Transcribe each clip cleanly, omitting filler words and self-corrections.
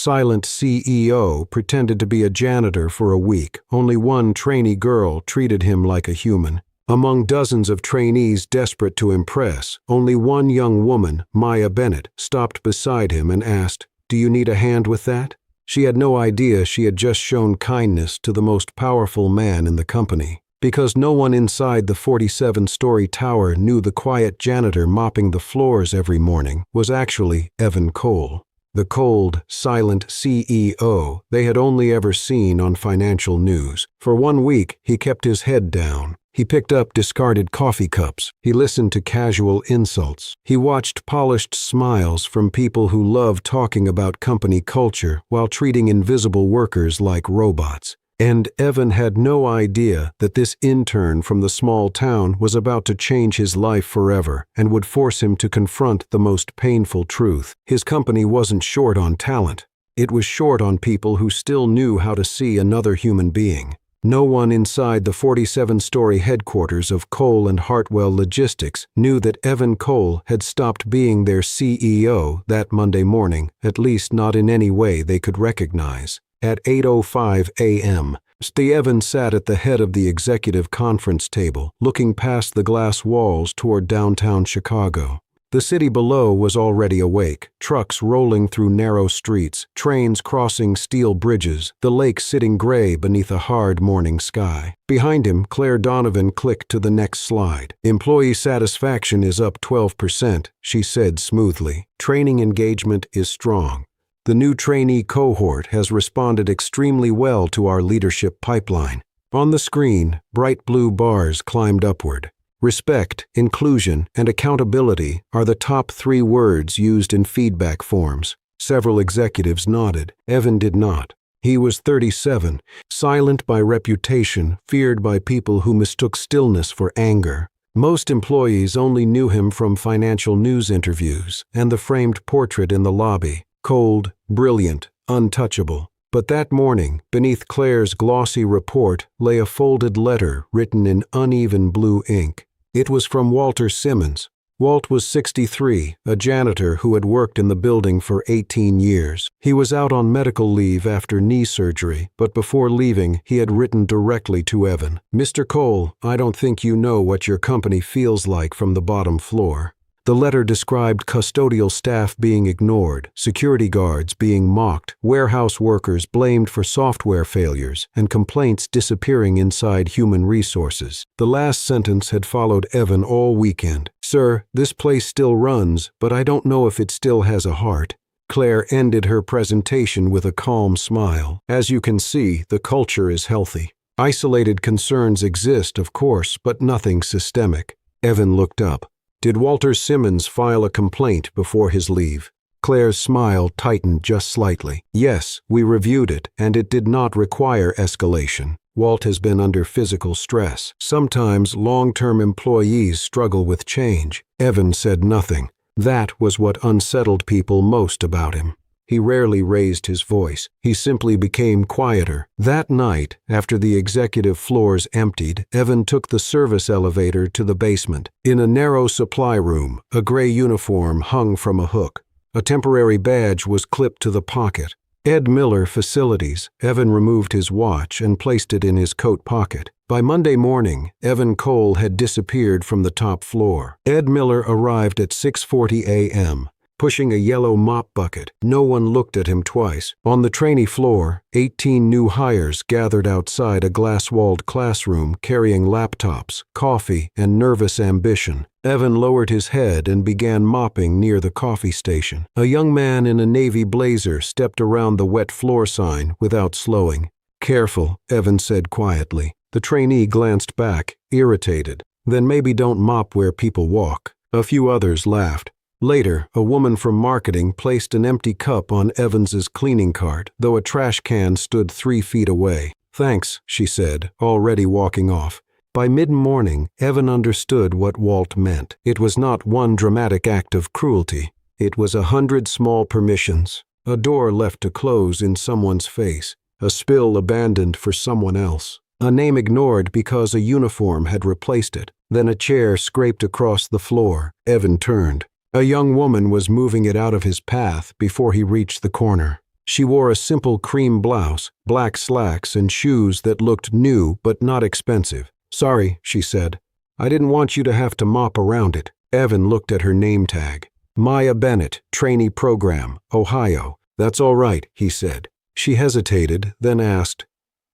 silent CEO pretended to be a janitor for a week. Only one trainee girl treated him like a human. Among dozens of trainees desperate to impress, only one young woman, Maya Bennett, stopped beside him and asked, "Do you need a hand with that?" She had no idea she had just shown kindness to the most powerful man in the company, because no one inside the 47-story tower knew the quiet janitor mopping the floors every morning was actually Evan Cole, the cold, silent CEO they had only ever seen on financial news. For 1 week, he kept his head down. He picked up discarded coffee cups. He listened to casual insults. He watched polished smiles from people who loved talking about company culture while treating invisible workers like robots. And Evan had no idea that this intern from the small town was about to change his life forever and would force him to confront the most painful truth. His company wasn't short on talent. It was short on people who still knew how to see another human being. No one inside the 47-story headquarters of Cole and Hartwell Logistics knew that Evan Cole had stopped being their CEO that Monday morning, at least not in any way they could recognize. At 8:05 a.m., Evan sat at the head of the executive conference table, looking past the glass walls toward downtown Chicago. The city below was already awake, trucks rolling through narrow streets, trains crossing steel bridges, the lake sitting gray beneath a hard morning sky. Behind him, Claire Donovan clicked to the next slide. "Employee satisfaction is up 12%, she said smoothly. "Training engagement is strong. The new trainee cohort has responded extremely well to our leadership pipeline." On the screen, bright blue bars climbed upward. Respect, inclusion, and accountability are the top 3 words used in feedback forms. Several executives nodded. Evan did not. He was 37, silent by reputation, feared by people who mistook stillness for anger. Most employees only knew him from financial news interviews and the framed portrait in the lobby, cold, brilliant, untouchable. But that morning, beneath Claire's glossy report, lay a folded letter written in uneven blue ink. It was from Walter Simmons. Walt was 63, a janitor who had worked in the building for 18 years. He was out on medical leave after knee surgery, but before leaving, he had written directly to Evan. "Mr. Cole, I don't think you know what your company feels like from the bottom floor." The letter described custodial staff being ignored, security guards being mocked, warehouse workers blamed for software failures, and complaints disappearing inside human resources. The last sentence had followed Evan all weekend. "Sir, this place still runs, but I don't know if it still has a heart." Claire ended her presentation with a calm smile. "As you can see, the culture is healthy. Isolated concerns exist, of course, but nothing systemic." Evan looked up. "Did Walter Simmons file a complaint before his leave?" Claire's smile tightened just slightly. "Yes, we reviewed it, and it did not require escalation. Walt has been under physical stress. Sometimes long-term employees struggle with change." Evan said nothing. That was what unsettled people most about him. He rarely raised his voice. He simply became quieter. That night, after the executive floors emptied, Evan took the service elevator to the basement. In a narrow supply room, a gray uniform hung from a hook. A temporary badge was clipped to the pocket. "Ed Miller, Facilities." Evan removed his watch and placed it in his coat pocket. By Monday morning, Evan Cole had disappeared from the top floor. Ed Miller arrived at 6:40 a.m. pushing a yellow mop bucket. No one looked at him twice. On the trainee floor, 18 new hires gathered outside a glass-walled classroom carrying laptops, coffee, and nervous ambition. Evan lowered his head and began mopping near the coffee station. A young man in a navy blazer stepped around the wet floor sign without slowing. "Careful," Evan said quietly. The trainee glanced back, irritated. "Then maybe don't mop where people walk." A few others laughed. Later, a woman from marketing placed an empty cup on Evans's cleaning cart, though a trash can stood 3 feet away. "Thanks," she said, already walking off. By mid-morning, Evan understood what Walt meant. It was not one dramatic act of cruelty. It was 100 small permissions. A door left to close in someone's face. A spill abandoned for someone else. A name ignored because a uniform had replaced it. Then a chair scraped across the floor. Evan turned. A young woman was moving it out of his path before he reached the corner. She wore a simple cream blouse, black slacks, and shoes that looked new but not expensive. "Sorry," she said. "I didn't want you to have to mop around it." Evan looked at her name tag. "Maya Bennett, Trainee Program, Ohio." "That's all right," he said. She hesitated, then asked,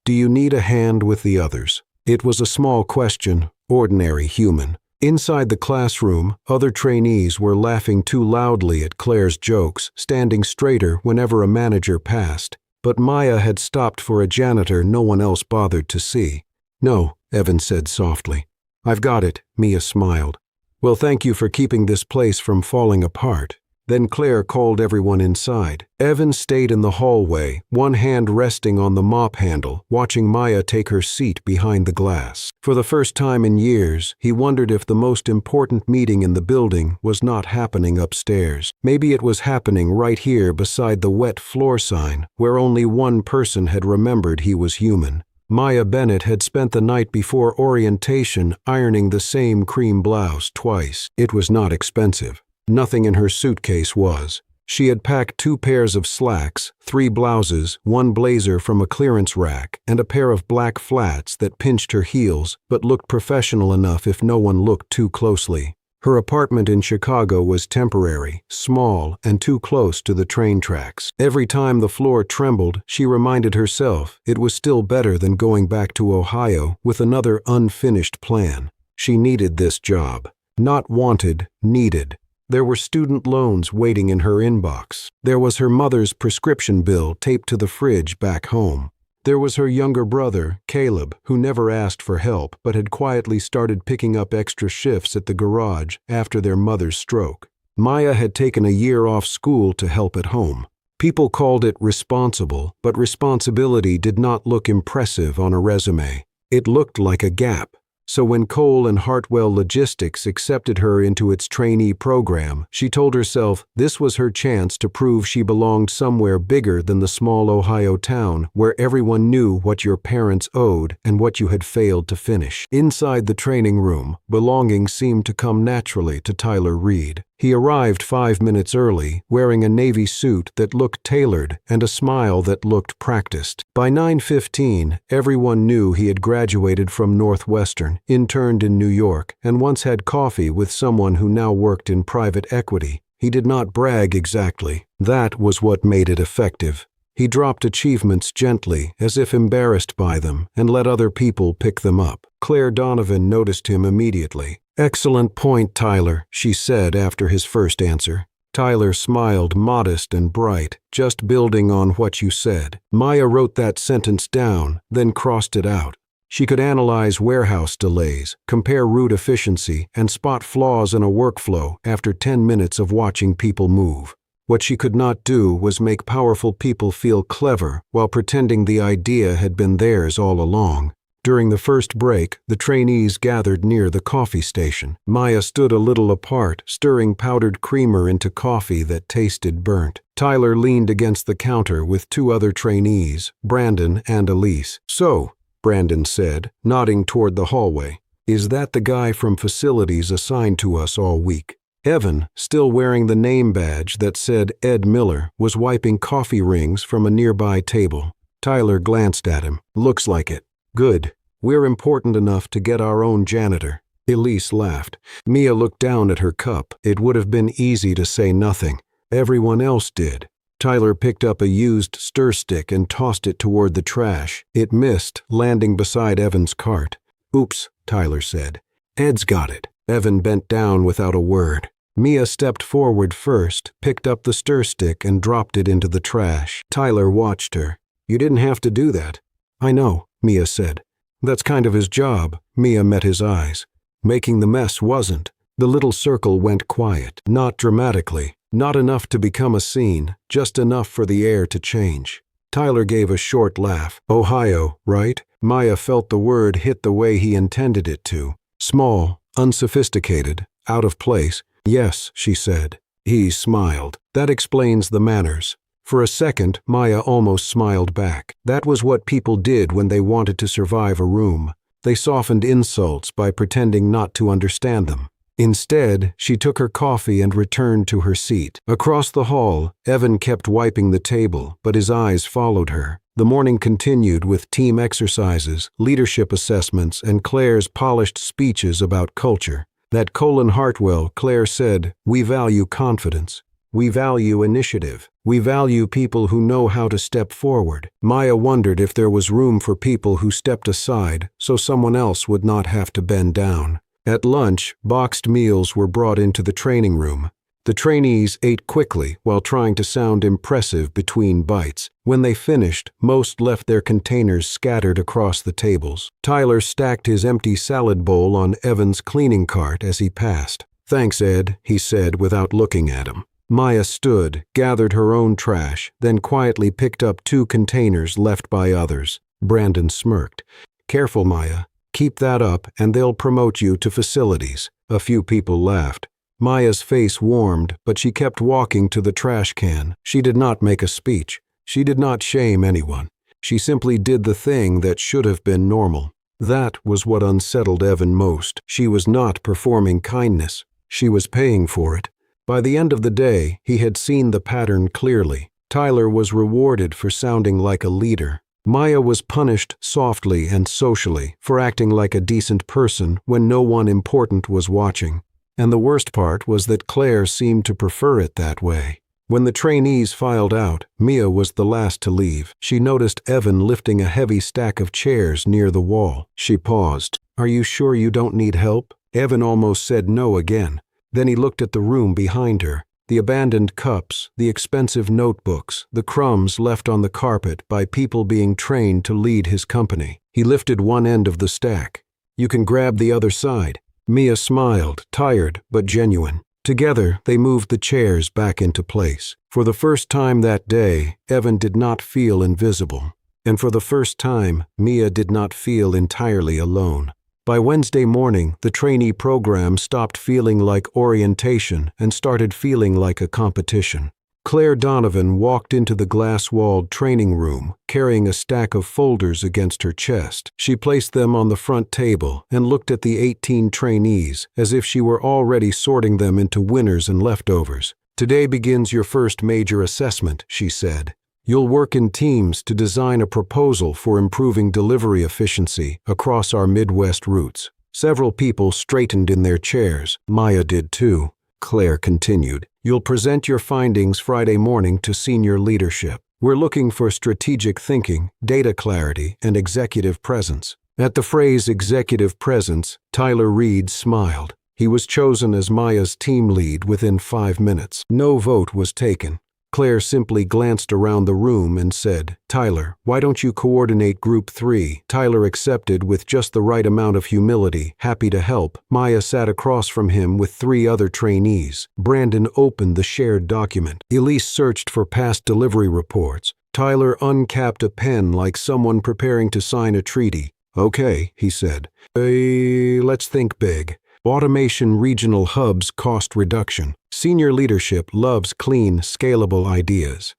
"Do you need a hand with the others?" It was a small question, ordinary human. Inside the classroom, other trainees were laughing too loudly at Claire's jokes, standing straighter whenever a manager passed. But Maya had stopped for a janitor no one else bothered to see. "No," Evan said softly. "I've got it," Mia smiled. "Well, thank you for keeping this place from falling apart." Then Claire called everyone inside. Evan stayed in the hallway, one hand resting on the mop handle, watching Maya take her seat behind the glass. For the first time in years, he wondered if the most important meeting in the building was not happening upstairs. Maybe it was happening right here beside the wet floor sign, where only one person had remembered he was human. Maya Bennett had spent the night before orientation ironing the same cream blouse twice. It was not expensive. Nothing in her suitcase was. She had packed 2 pairs of slacks, 3 blouses, 1 blazer from a clearance rack, and a pair of black flats that pinched her heels but looked professional enough if no one looked too closely. Her apartment in Chicago was temporary, small, and too close to the train tracks. Every time the floor trembled, she reminded herself it was still better than going back to Ohio with another unfinished plan. She needed this job. Not wanted, needed. There were student loans waiting in her inbox. There was her mother's prescription bill taped to the fridge back home. There was her younger brother, Caleb, who never asked for help but had quietly started picking up extra shifts at the garage after their mother's stroke. Maya had taken a year off school to help at home. People called it responsible, but responsibility did not look impressive on a resume. It looked like a gap. So when Cole and Hartwell Logistics accepted her into its trainee program, she told herself this was her chance to prove she belonged somewhere bigger than the small Ohio town where everyone knew what your parents owed and what you had failed to finish. Inside the training room, belonging seemed to come naturally to Tyler Reed. He arrived 5 minutes early, wearing a navy suit that looked tailored and a smile that looked practiced. By 9:15, everyone knew he had graduated from Northwestern, interned in New York, and once had coffee with someone who now worked in private equity. He did not brag exactly. That was what made it effective. He dropped achievements gently, as if embarrassed by them, and let other people pick them up. Claire Donovan noticed him immediately. "Excellent point, Tyler," she said after his first answer. Tyler smiled, modest and bright, "Just building on what you said." Maya wrote that sentence down, then crossed it out. She could analyze warehouse delays, compare route efficiency, and spot flaws in a workflow after 10 minutes of watching people move. What she could not do was make powerful people feel clever while pretending the idea had been theirs all along. During the first break, the trainees gathered near the coffee station. Maya stood a little apart, stirring powdered creamer into coffee that tasted burnt. Tyler leaned against the counter with 2 other trainees, Brandon and Elise. "So," Brandon said, nodding toward the hallway, "is that the guy from facilities assigned to us all week?" Evan, still wearing the name badge that said Ed Miller, was wiping coffee rings from a nearby table. Tyler glanced at him. "Looks like it." "Good. We're important enough to get our own janitor." Elise laughed. Mia looked down at her cup. It would have been easy to say nothing. Everyone else did. Tyler picked up a used stir stick and tossed it toward the trash. It missed, landing beside Evan's cart. "Oops," Tyler said. "Ed's got it." Evan bent down without a word. Mia stepped forward first, picked up the stir stick and dropped it into the trash. Tyler watched her. "You didn't have to do that." "I know," Mia said. "That's kind of his job." Mia met his eyes. Making the mess wasn't. The little circle went quiet, not dramatically, not enough to become a scene, just enough for the air to change. Tyler gave a short laugh. "Ohio, right?" Maya felt the word hit the way he intended it to. Small, unsophisticated, out of place. "Yes," she said. He smiled. "That explains the manners." For a second, Maya almost smiled back. That was what people did when they wanted to survive a room. They softened insults by pretending not to understand them. Instead, she took her coffee and returned to her seat. Across the hall, Evan kept wiping the table, but his eyes followed her. The morning continued with team exercises, leadership assessments, and Claire's polished speeches about culture. At Colin Hartwell, Claire said, "We value confidence. We value initiative. We value people who know how to step forward." Maya wondered if there was room for people who stepped aside so someone else would not have to bend down. At lunch, boxed meals were brought into the training room. The trainees ate quickly while trying to sound impressive between bites. When they finished, most left their containers scattered across the tables. Tyler stacked his empty salad bowl on Evan's cleaning cart as he passed. "Thanks, Ed," he said without looking at him. Maya stood, gathered her own trash, then quietly picked up 2 containers left by others. Brandon smirked. "Careful, Maya. Keep that up and they'll promote you to facilities." A few people laughed. Maya's face warmed, but she kept walking to the trash can. She did not make a speech. She did not shame anyone. She simply did the thing that should have been normal. That was what unsettled Evan most. She was not performing kindness. She was paying for it. By the end of the day, he had seen the pattern clearly. Tyler was rewarded for sounding like a leader. Maya was punished softly and socially for acting like a decent person when no one important was watching. And the worst part was that Claire seemed to prefer it that way. When the trainees filed out, Mia was the last to leave. She noticed Evan lifting a heavy stack of chairs near the wall. She paused. "Are you sure you don't need help?" Evan almost said no again. Then he looked at the room behind her. The abandoned cups, the expensive notebooks, the crumbs left on the carpet by people being trained to lead his company. He lifted one end of the stack. "You can grab the other side." Mia smiled, tired but genuine. Together, they moved the chairs back into place. For the first time that day, Evan did not feel invisible. And for the first time, Mia did not feel entirely alone. By Wednesday morning, the trainee program stopped feeling like orientation and started feeling like a competition. Claire Donovan walked into the glass-walled training room, carrying a stack of folders against her chest. She placed them on the front table and looked at the 18 trainees as if she were already sorting them into winners and leftovers. "Today begins your first major assessment," she said. "You'll work in teams to design a proposal for improving delivery efficiency across our Midwest routes." Several people straightened in their chairs. Maya did too. Claire continued, "You'll present your findings Friday morning to senior leadership. We're looking for strategic thinking, data clarity, and executive presence." At the phrase executive presence, Tyler Reed smiled. He was chosen as Maya's team lead within 5 minutes. No vote was taken. Claire simply glanced around the room and said, "Tyler, why don't you coordinate Group 3? Tyler accepted with just the right amount of humility, happy to help. Maya sat across from him with 3 other trainees. Brandon opened the shared document. Elise searched for past delivery reports. Tyler uncapped a pen like someone preparing to sign a treaty. "Okay," he said. Let's think big. Automation regional hubs cost reduction. Senior leadership loves clean, scalable ideas.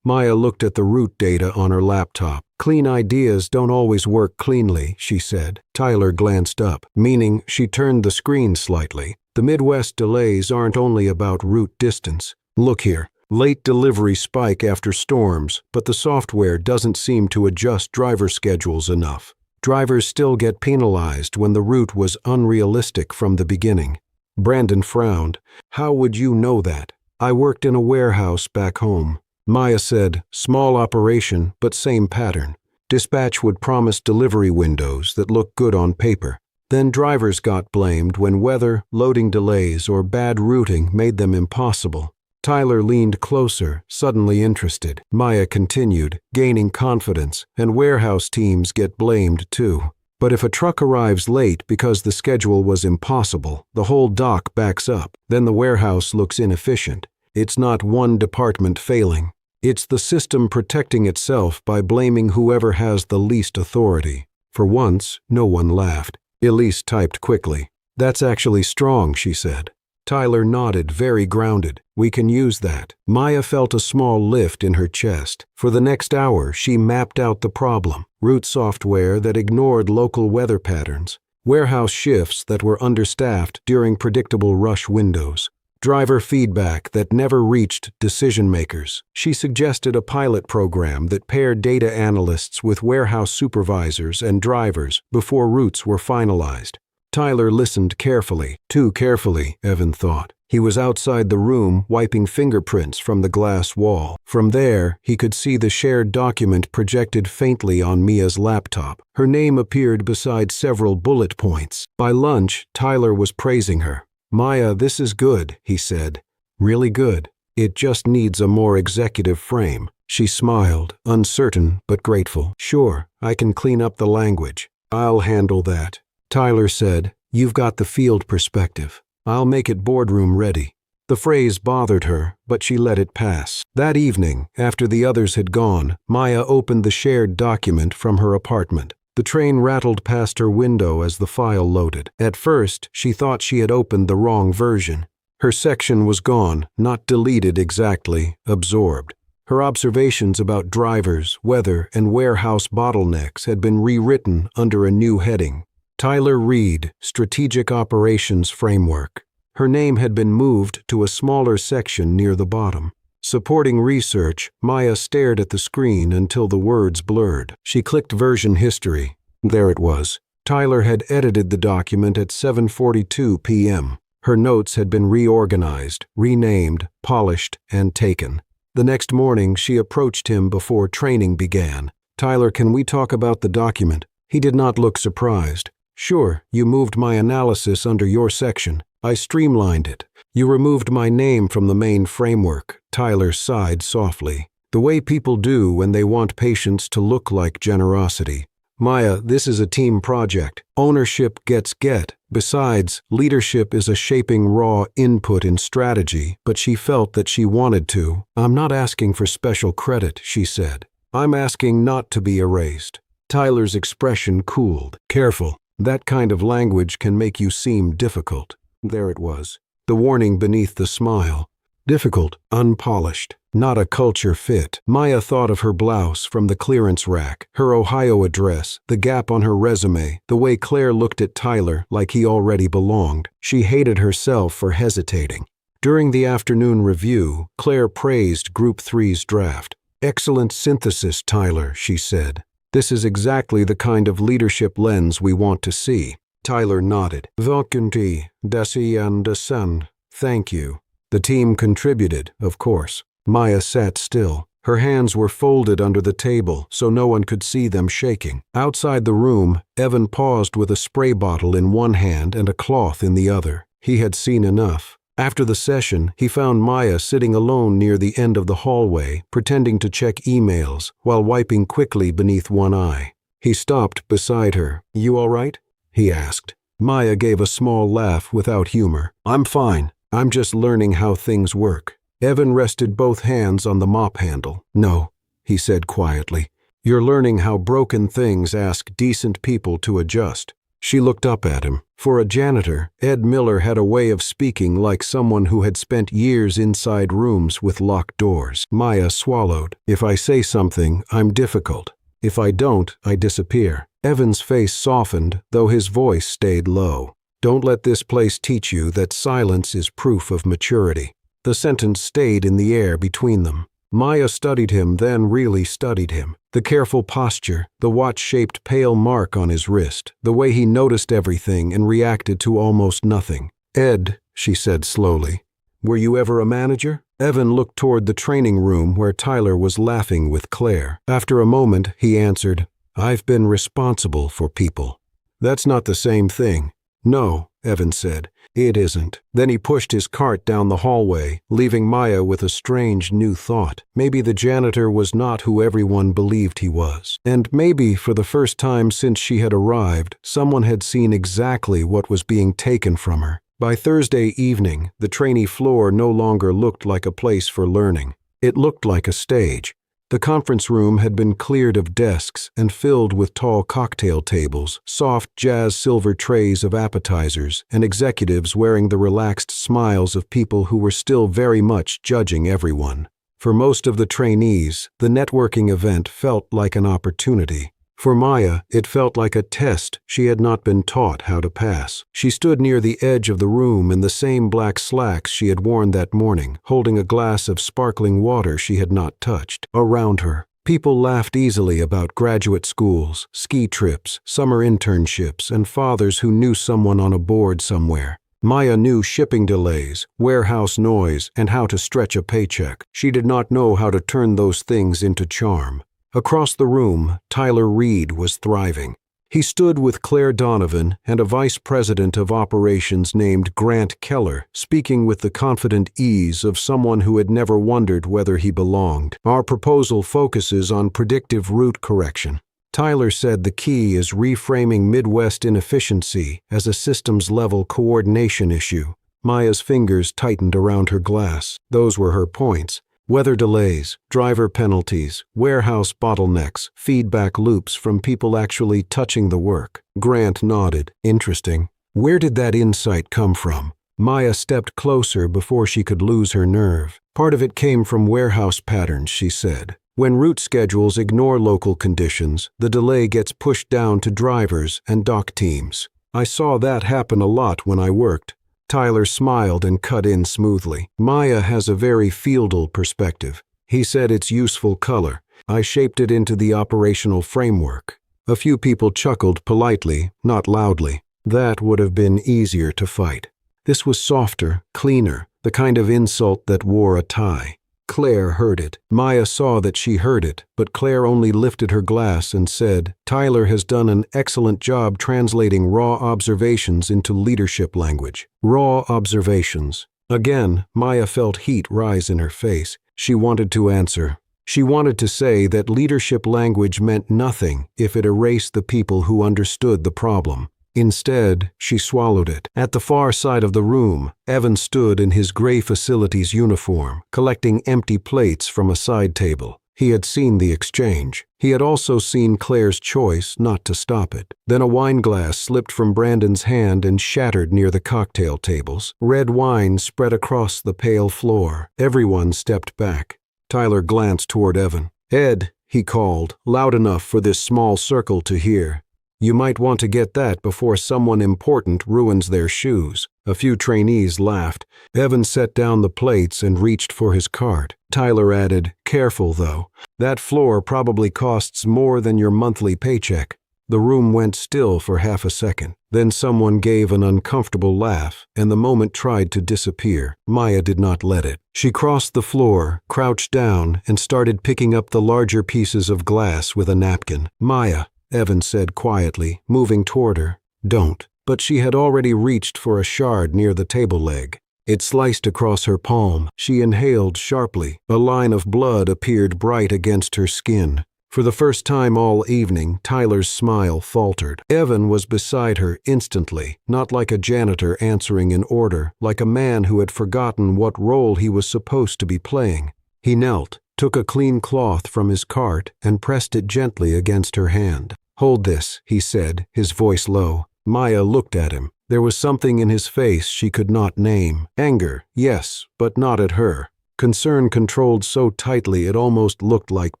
Maya looked at the route data on her laptop. "Clean ideas don't always work cleanly," she said. Tyler glanced up, meaning she turned the screen slightly. "The Midwest delays aren't only about route distance. Look here. Late delivery spike after storms, but the software doesn't seem to adjust driver schedules enough. Drivers still get penalized when the route was unrealistic from the beginning." Brandon frowned. "How would you know that? I worked in a warehouse back home." Maya said, "Small operation, but same pattern. Dispatch would promise delivery windows that looked good on paper. Then drivers got blamed when weather, loading delays, or bad routing made them impossible." Tyler leaned closer, suddenly interested. Maya continued, gaining confidence, "And warehouse teams get blamed too. But if a truck arrives late because the schedule was impossible, the whole dock backs up. Then the warehouse looks inefficient. It's not one department failing. It's the system protecting itself by blaming whoever has the least authority." For once, no one laughed. Elise typed quickly. "That's actually strong," she said. Tyler nodded, very grounded. We can use that. Maya felt a small lift in her chest. For the next hour, she mapped out the problem. Route software that ignored local weather patterns. Warehouse shifts that were understaffed during predictable rush windows. Driver feedback that never reached decision makers. She suggested a pilot program that paired data analysts with warehouse supervisors and drivers before routes were finalized. Tyler listened carefully. Too carefully, Evan thought. He was outside the room, wiping fingerprints from the glass wall. From there, he could see the shared document projected faintly on Mia's laptop. Her name appeared beside several bullet points. By lunch, Tyler was praising her. Maya, this is good, he said. Really good. It just needs a more executive frame. She smiled, uncertain but grateful. Sure, I can clean up the language. I'll handle that. Tyler said, you've got the field perspective. I'll make it boardroom ready. The phrase bothered her, but she let it pass. That evening, after the others had gone, Maya opened the shared document from her apartment. The train rattled past her window as the file loaded. At first, she thought she had opened the wrong version. Her section was gone, not deleted exactly, absorbed. Her observations about drivers, weather, and warehouse bottlenecks had been rewritten under a new heading. Tyler Reed, Strategic Operations Framework. Her name had been moved to a smaller section near the bottom. Supporting research, Maya stared at the screen until the words blurred. She clicked version history. There it was. Tyler had edited the document at 7:42 p.m. Her notes had been reorganized, renamed, polished, and taken. The next morning, she approached him before training began. Tyler, can we talk about the document? He did not look surprised. Sure, you moved my analysis under your section. I streamlined it. You removed my name from the main framework. Tyler sighed softly. The way people do when they want patients to look like generosity. Maya, this is a team project. Ownership gets get. Besides, leadership is a shaping raw input in strategy, but she felt that she wanted to. I'm not asking for special credit, she said. I'm asking not to be erased. Tyler's expression cooled. Careful. That kind of language can make you seem difficult. There it was. The warning beneath the smile. Difficult, unpolished, not a culture fit. Maya thought of her blouse from the clearance rack, her Ohio address, the gap on her resume, the way Claire looked at Tyler like he already belonged. She hated herself for hesitating. During the afternoon review, Claire praised Group 3's draft. Excellent synthesis, Tyler, she said. This is exactly the kind of leadership lens we want to see. Tyler nodded. Vacanty, desi and descend. Thank you. The team contributed, of course. Maya sat still. Her hands were folded under the table so no one could see them shaking. Outside the room, Evan paused with a spray bottle in one hand and a cloth in the other. He had seen enough. After the session, he found Maya sitting alone near the end of the hallway, pretending to check emails while wiping quickly beneath one eye. He stopped beside her. You all right? He asked. Maya gave a small laugh without humor. I'm fine. I'm just learning how things work. Evan rested both hands on the mop handle. No, he said quietly. You're learning how broken things ask decent people to adjust. She looked up at him. For a janitor, Ed Miller had a way of speaking like someone who had spent years inside rooms with locked doors. Maya swallowed. If I say something, I'm difficult. If I don't, I disappear. Evan's face softened, though his voice stayed low. Don't let this place teach you that silence is proof of maturity. The sentence stayed in the air between them. Maya studied him, then really studied him. The careful posture, the watch-shaped pale mark on his wrist, the way he noticed everything and reacted to almost nothing. Ed, she said slowly, were you ever a manager? Evan looked toward the training room where Tyler was laughing with Claire. After a moment, he answered, I've been responsible for people. That's not the same thing. No, Evan said. It isn't. Then he pushed his cart down the hallway, leaving Maya with a strange new thought. Maybe the janitor was not who everyone believed he was. And maybe, for the first time since she had arrived, someone had seen exactly what was being taken from her. By Thursday evening, the trainee floor no longer looked like a place for learning. It looked like a stage. The conference room had been cleared of desks and filled with tall cocktail tables, soft jazz silver trays of appetizers, and executives wearing the relaxed smiles of people who were still very much judging everyone. For most of the trainees, the networking event felt like an opportunity. For Maya, it felt like a test she had not been taught how to pass. She stood near the edge of the room in the same black slacks she had worn that morning, holding a glass of sparkling water she had not touched. Around her, people laughed easily about graduate schools, ski trips, summer internships, and fathers who knew someone on a board somewhere. Maya knew shipping delays, warehouse noise, and how to stretch a paycheck. She did not know how to turn those things into charm. Across the room, Tyler Reed was thriving. He stood with Claire Donovan and a vice president of operations named Grant Keller, speaking with the confident ease of someone who had never wondered whether he belonged. Our proposal focuses on predictive route correction. Tyler said the key is reframing Midwest inefficiency as a systems-level coordination issue. Maya's fingers tightened around her glass. Those were her points. Weather delays, driver penalties, warehouse bottlenecks, feedback loops from people actually touching the work. Grant nodded. Interesting. Where did that insight come from? Maya stepped closer before she could lose her nerve. Part of it came from warehouse patterns, she said. When route schedules ignore local conditions, the delay gets pushed down to drivers and dock teams. I saw that happen a lot when I worked. Tyler smiled and cut in smoothly. Maya has a very fieldal perspective. He said it's useful color. I shaped it into the operational framework. A few people chuckled politely, not loudly. That would have been easier to fight. This was softer, cleaner, the kind of insult that wore a tie. Claire heard it. Maya saw that she heard it, but Claire only lifted her glass and said, Tyler has done an excellent job translating raw observations into leadership language. Raw observations. Again, Maya felt heat rise in her face. She wanted to answer. She wanted to say that leadership language meant nothing if it erased the people who understood the problem. Instead, she swallowed it. At the far side of the room, Evan stood in his gray facilities uniform, collecting empty plates from a side table. He had seen the exchange. He had also seen Claire's choice not to stop it. Then a wine glass slipped from Brandon's hand and shattered near the cocktail tables. Red wine spread across the pale floor. Everyone stepped back. Tyler glanced toward Evan. Ed, he called, loud enough for this small circle to hear. You might want to get that before someone important ruins their shoes. A few trainees laughed. Evan set down the plates and reached for his cart. Tyler added, Careful, though. That floor probably costs more than your monthly paycheck. The room went still for half a second. Then someone gave an uncomfortable laugh, and the moment tried to disappear. Maya did not let it. She crossed the floor, crouched down, and started picking up the larger pieces of glass with a napkin. Maya, Evan said quietly, moving toward her. Don't. But she had already reached for a shard near the table leg. It sliced across her palm. She inhaled sharply. A line of blood appeared bright against her skin. For the first time all evening, Tyler's smile faltered. Evan was beside her instantly, not like a janitor answering an order, like a man who had forgotten what role he was supposed to be playing. He knelt, took a clean cloth from his cart, and pressed it gently against her hand. Hold this, he said, his voice low. Maya looked at him. There was something in his face she could not name. Anger, yes, but not at her. Concern controlled so tightly it almost looked like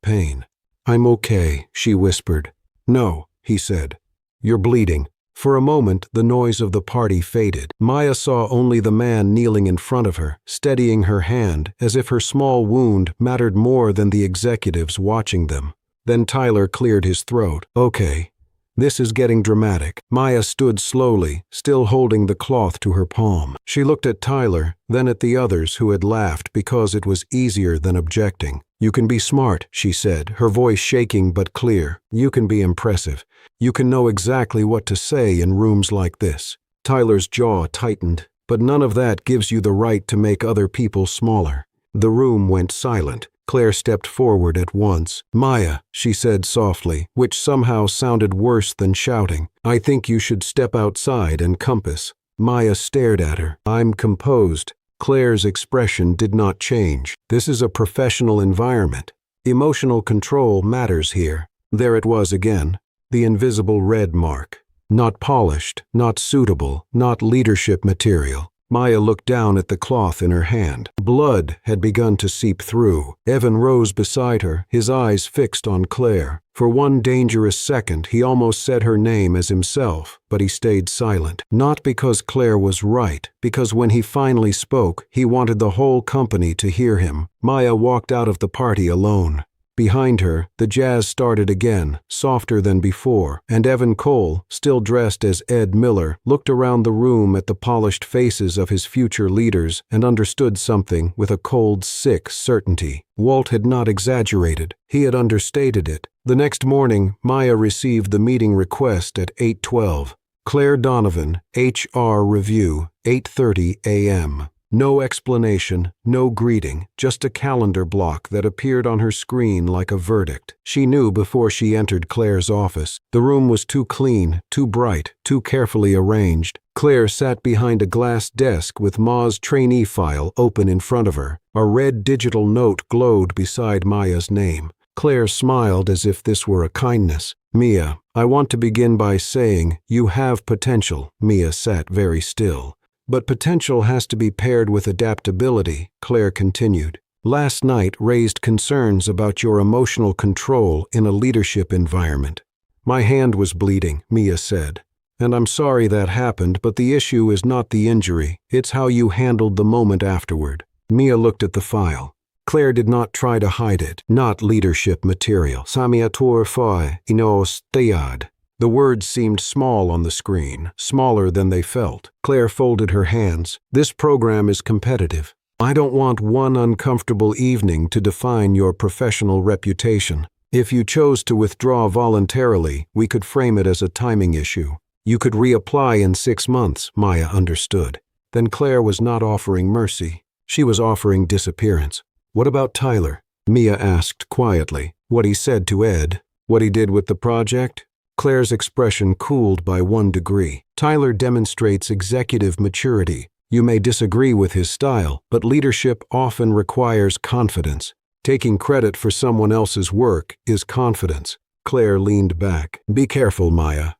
pain. I'm okay, she whispered. No, he said. You're bleeding. For a moment, the noise of the party faded. Maya saw only the man kneeling in front of her, steadying her hand, as if her small wound mattered more than the executives watching them. Then Tyler cleared his throat. Okay. This is getting dramatic. Maya stood slowly, still holding the cloth to her palm. She looked at Tyler, then at the others who had laughed because it was easier than objecting. You can be smart, she said, her voice shaking but clear. You can be impressive. You can know exactly what to say in rooms like this. Tyler's jaw tightened, but none of that gives you the right to make other people smaller. The room went silent. Claire stepped forward at once. Maya, she said softly, which somehow sounded worse than shouting. I think you should step outside and compass. Maya stared at her. I'm composed. Claire's expression did not change. This is a professional environment. Emotional control matters here. There it was again, the invisible red mark. Not polished, not suitable, not leadership material. Maya looked down at the cloth in her hand. Blood had begun to seep through. Evan rose beside her, his eyes fixed on Claire. For one dangerous second, he almost said her name as himself, but he stayed silent. Not because Claire was right, because when he finally spoke, he wanted the whole company to hear him. Maya walked out of the party alone. Behind her, the jazz started again, softer than before, and Evan Cole, still dressed as Ed Miller, looked around the room at the polished faces of his future leaders and understood something with a cold, sick certainty. Walt had not exaggerated. He had understated it. The next morning, Maya received the meeting request at 8:12. Claire Donovan, HR Review, 8:30 a.m. No explanation, no greeting, just a calendar block that appeared on her screen like a verdict. She knew before she entered Claire's office. The room was too clean, too bright, too carefully arranged. Claire sat behind a glass desk with Ma's trainee file open in front of her. A red digital note glowed beside Maya's name. Claire smiled as if this were a kindness. "Mia, I want to begin by saying you have potential." Mia sat very still. "But potential has to be paired with adaptability," Claire continued. "Last night raised concerns about your emotional control in a leadership environment." "My hand was bleeding," Mia said. "And I'm sorry that happened, but the issue is not the injury. It's how you handled the moment afterward." Mia looked at the file. Claire did not try to hide it. "Not leadership material. Samiator foi inos thead." The words seemed small on the screen, smaller than they felt. Claire folded her hands. "This program is competitive. I don't want one uncomfortable evening to define your professional reputation. If you chose to withdraw voluntarily, we could frame it as a timing issue. You could reapply in 6 months," Maya understood. Then Claire was not offering mercy. She was offering disappearance. "What about Tyler?" Mia asked quietly. "What he said to Ed? What he did with the project?" Claire's expression cooled by 1 degree. "Tyler demonstrates executive maturity. You may disagree with his style, but leadership often requires confidence. Taking credit for someone else's work is confidence." Claire leaned back. "Be careful, Maya.